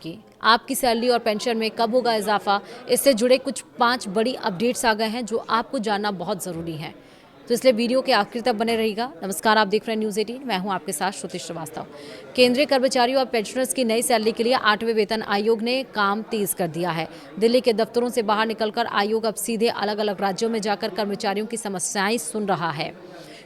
की आपकी सैलरी और पेंशन में कब होगा इजाफा, इससे जुड़े कुछ 5 बड़ी अपडेट्स आ गए हैं जो आपको जानना बहुत ज़रूरी है। तो इसलिए वीडियो के आखिर तक बने रहिएगा। नमस्कार, आप देख रहे हैं न्यूज़ 18, मैं हूं आपके साथ श्रुति श्रीवास्तव। केंद्रीय कर्मचारियों और पेंशनर्स की नई सैलरी के लिए 8वें वेतन आयोग ने काम तेज कर दिया है। दिल्ली के दफ्तरों से बाहर निकलकर आयोग अब सीधे अलग अलग राज्यों में जाकर कर्मचारियों की समस्याएं सुन रहा है।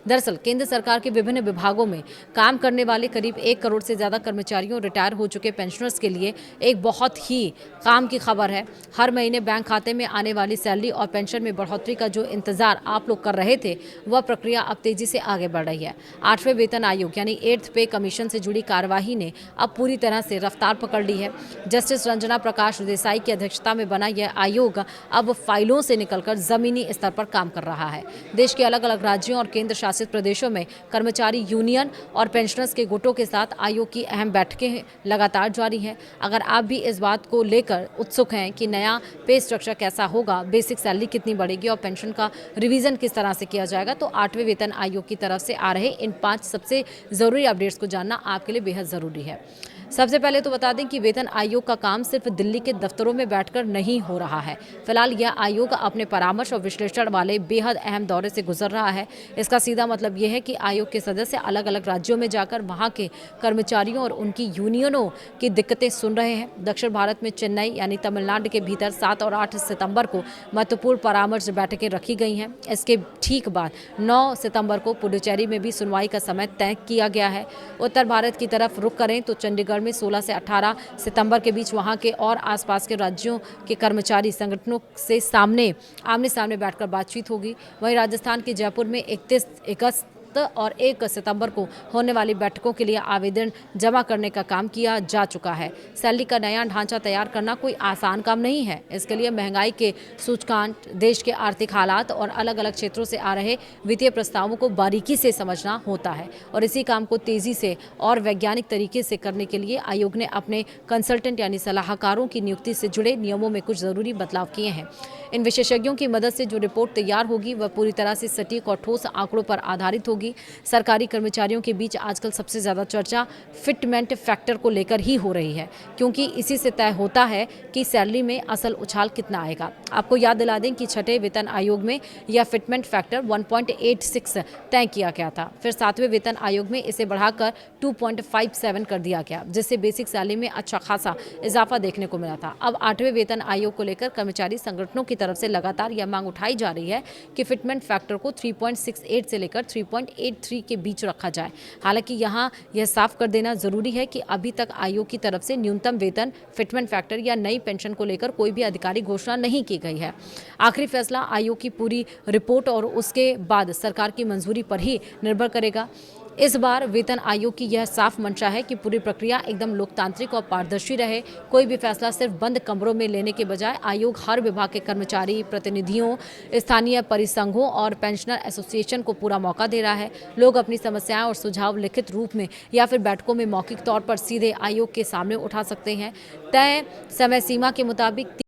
दरअसल केंद्र सरकार के विभिन्न विभागों में काम करने वाले करीब 1 करोड़ से ज़्यादा कर्मचारियों, रिटायर हो चुके पेंशनर्स के लिए एक बहुत ही काम की खबर है। हर महीने बैंक खाते में आने वाली सैलरी और पेंशन में बढ़ोतरी का जो इंतजार आप लोग कर रहे थे, वह प्रक्रिया अब तेजी से आगे बढ़ रही है। 8वें वेतन आयोग यानी 8th पे कमीशन से जुड़ी कार्यवाही ने अब पूरी तरह से रफ्तार पकड़ ली है। जस्टिस रंजना प्रकाश देसाई की अध्यक्षता में बना यह आयोग अब फाइलों से निकलकर जमीनी स्तर पर काम कर रहा है। देश के अलग अलग राज्यों और केंद्र शासित प्रदेशों में कर्मचारी यूनियन और पेंशनर्स के गुटों के साथ आयोग की अहम बैठकें लगातार जारी हैं। अगर आप भी इस बात को लेकर उत्सुक हैं कि नया पे स्ट्रक्चर कैसा होगा, बेसिक सैलरी कितनी बढ़ेगी और पेंशन का रिवीजन किस तरह से किया जाएगा, तो 8वें वेतन आयोग की तरफ से आ रहे इन 5 सबसे जरूरी अपडेट्स को जानना आपके लिए बेहद जरूरी है। सबसे पहले तो बता दें कि वेतन आयोग का काम सिर्फ दिल्ली के दफ्तरों में बैठकर नहीं हो रहा है। फिलहाल यह आयोग अपने परामर्श और विश्लेषण वाले बेहद अहम दौरे से गुजर रहा है। इसका सीधा मतलब यह है कि आयोग के सदस्य अलग अलग राज्यों में जाकर वहां के कर्मचारियों और उनकी यूनियनों की दिक्कतें सुन रहे हैं। दक्षिण भारत में चेन्नई यानी तमिलनाडु के भीतर 7 और 8 सितंबर को महत्वपूर्ण परामर्श बैठकें रखी गई हैं। इसके ठीक बाद 9 सितंबर को पुडुचेरी में भी सुनवाई का समय तय किया गया है। उत्तर भारत की तरफ रुख करें तो चंडीगढ़ में 16 से 18 सितंबर के बीच वहां के और आसपास के राज्यों के कर्मचारी संगठनों से आमने सामने बैठकर बातचीत होगी। वहीं राजस्थान के जयपुर में 31 अगस्त और 1 सितंबर को होने वाली बैठकों के लिए आवेदन जमा करने का काम किया जा चुका है। सैलरी का नया ढांचा तैयार करना कोई आसान काम नहीं है। इसके लिए महंगाई के सूचकांक, देश के आर्थिक हालात और अलग अलग क्षेत्रों से आ रहे वित्तीय प्रस्तावों को बारीकी से समझना होता है और इसी काम को तेजी से और वैज्ञानिक तरीके से करने के लिए आयोग ने अपने कंसल्टेंट यानी सलाहकारों की नियुक्ति से जुड़े नियमों में कुछ जरूरी बदलाव किए हैं। इन विशेषज्ञों की मदद से जो रिपोर्ट तैयार होगी वह पूरी तरह से सटीक और ठोस आंकड़ों पर आधारित होगी। सरकारी कर्मचारियों के बीच आजकल सबसे ज्यादा चर्चा फिटमेंट फैक्टर को लेकर ही हो रही है, क्योंकि इसी से तय होता है कि सैलरी में असल उछाल कितना आएगा। आपको याद दिला दें कि 6ठे वेतन आयोग में यह फिटमेंट फैक्टर 1.86 तय किया गया था। फिर 7वें वेतन आयोग में इसे बढ़ाकर 2.57 कर दिया गया, जिससे बेसिक सैलरी में अच्छा खासा इजाफा देखने को मिला था। अब 8वें वेतन आयोग को लेकर कर्मचारी संगठनों की तरफ से लगातार यह मांग उठाई जा रही है कि फिटमेंट फैक्टर को 3.68 से लेकर 3.83 के बीच रखा जाए। हालांकि यहां यह साफ कर देना जरूरी है कि अभी तक आयोग की तरफ से न्यूनतम वेतन, फिटमेंट फैक्टर या नई पेंशन को लेकर कोई भी आधिकारिक घोषणा नहीं की गई है। आखिरी फैसला आयोग की पूरी रिपोर्ट और उसके बाद सरकार की मंजूरी पर ही निर्भर करेगा। इस बार वेतन आयोग की यह साफ मंशा है कि पूरी प्रक्रिया एकदम लोकतांत्रिक और पारदर्शी रहे। कोई भी फैसला सिर्फ बंद कमरों में लेने के बजाय आयोग हर विभाग के कर्मचारी प्रतिनिधियों, स्थानीय परिसंघों और पेंशनर एसोसिएशन को पूरा मौका दे रहा है। लोग अपनी समस्याएं और सुझाव लिखित रूप में या फिर बैठकों में मौखिक तौर पर सीधे आयोग के सामने उठा सकते हैं। तय समय सीमा के मुताबिक